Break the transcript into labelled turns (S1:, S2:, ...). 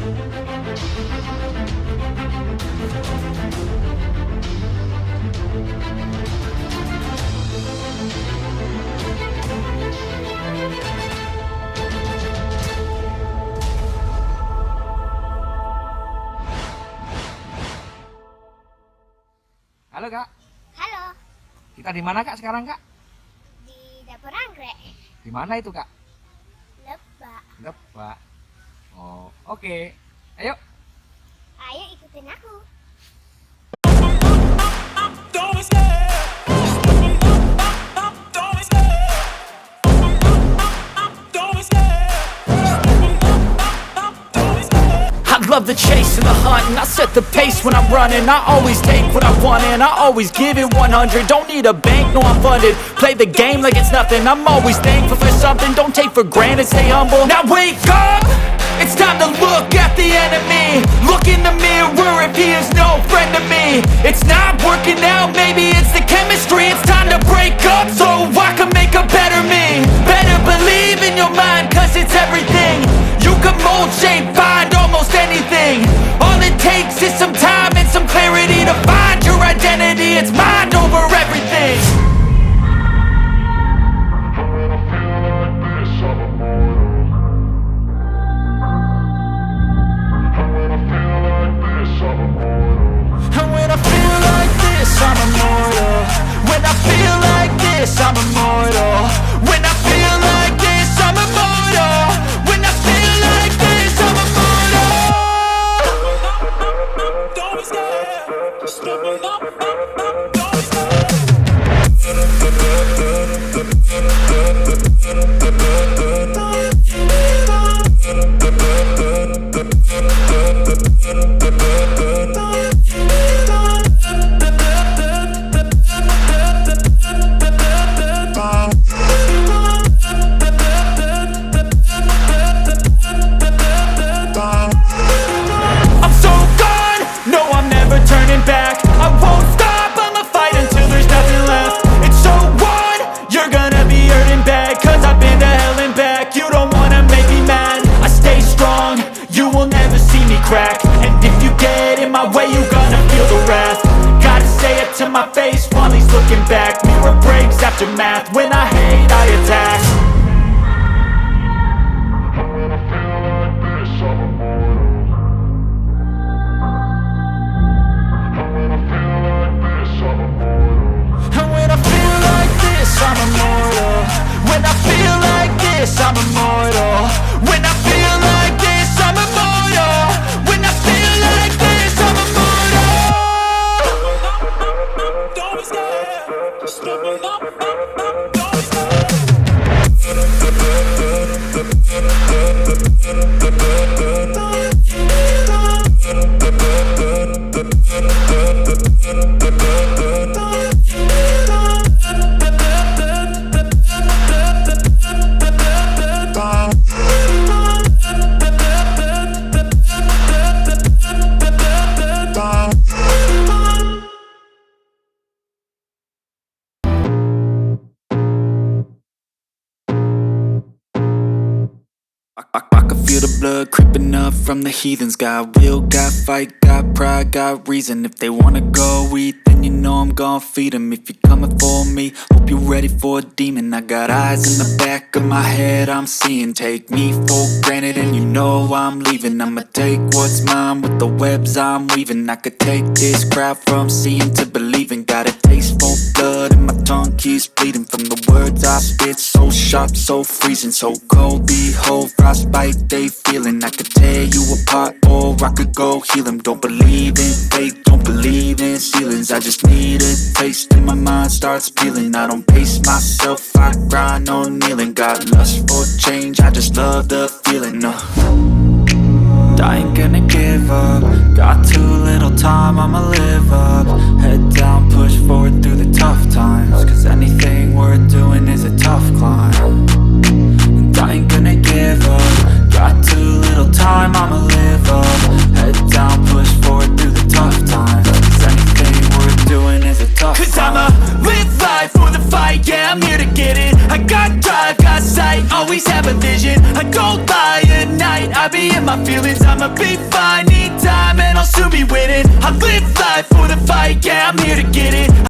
S1: Halo Kak.
S2: Halo,
S1: Kita di mana Kak sekarang Kak?
S2: di Dapur Anggrek.
S1: Di mana itu Kak?
S2: Lebak.
S1: Lebak. Oh, oke. Ayo.
S2: Ayo ikutin aku.
S3: I love the chase and the hunt, and I set the pace when I'm running. I always take what I want and I always give it 100. Don't need a bank, no I'm funded. Play the game like it's nothing. I'm always thankful for something. Don't take for granted, stay humble. Now wake up! It's time to look at the enemy. Look in the mirror if he is no friend to me. It's not working out, maybe it's the chemistry. It's time to break up so I can make a better me. Better believe in your mind, cause it's everything. You can mold, shape, find almost anything. All it takes is some time and some clarity to find your identity. It's mind over everything. And when I feel like this, I'm immortal. When I feel like this, I'm immortal. When I feel like this, I'm immortal. When I feel like this, I'm immortal. Don't be scared. Just level up, don't be I'm so gone, no I'm never turning back. I won't stop, I'ma fight until there's nothing left. It's so on, you're gonna be hurting bad. Cause I've been to hell and back. You don't wanna make me mad. I stay strong, you will never see me crack. And if you get in my way, you gonna feel the wrath. Gotta say it to my face while he's looking back. Mirror breaks after math, when I hate I attack. And when I feel like this, I'm immortal. When I feel like this, I'm immortal. When I feel like this, I'm immortal. When I feel like this, I'm immortal. Don't be scared. Just level up, don't be I can feel the blood creeping up from the heathens. Got will, got fight, got pride, got reason. If they wanna go eat, then you know I'm gon' feed them. If you're coming for me, hope you're ready for a demon. I got eyes in the back of my head, I'm seeing. Take me for granted and you know I'm leaving. I'ma take what's mine with the webs I'm weaving. I could take this crowd from seeing to believing. Got a taste for blood and my tongue keeps bleeding. From the words I spit, so sharp, so freezing. So cold, behold, frostbite they feeling. I could tear you apart or I could go heal them. Don't believe in fate, don't believe in ceilings. I just need a taste and my mind starts peeling. I don't pace myself, I grind on kneeling. Got lust for change, I just love the feeling. I ain't gonna give up. Got too little time, I'ma live up. Head down, push forward through the tough times. Cause anything worth doing is a tough climb. And I ain't gonna give up. Got too little time, I'ma live up. Head down, push forward through the tough times. Cause anything worth doing is a tough climb. Cause I'ma live life for the fight, yeah I'm here to get it. I got drive, got sight, always have a vision. I don't lie at night, happy in my feelings, I'ma be fine. Need time and I'll soon be winning. I live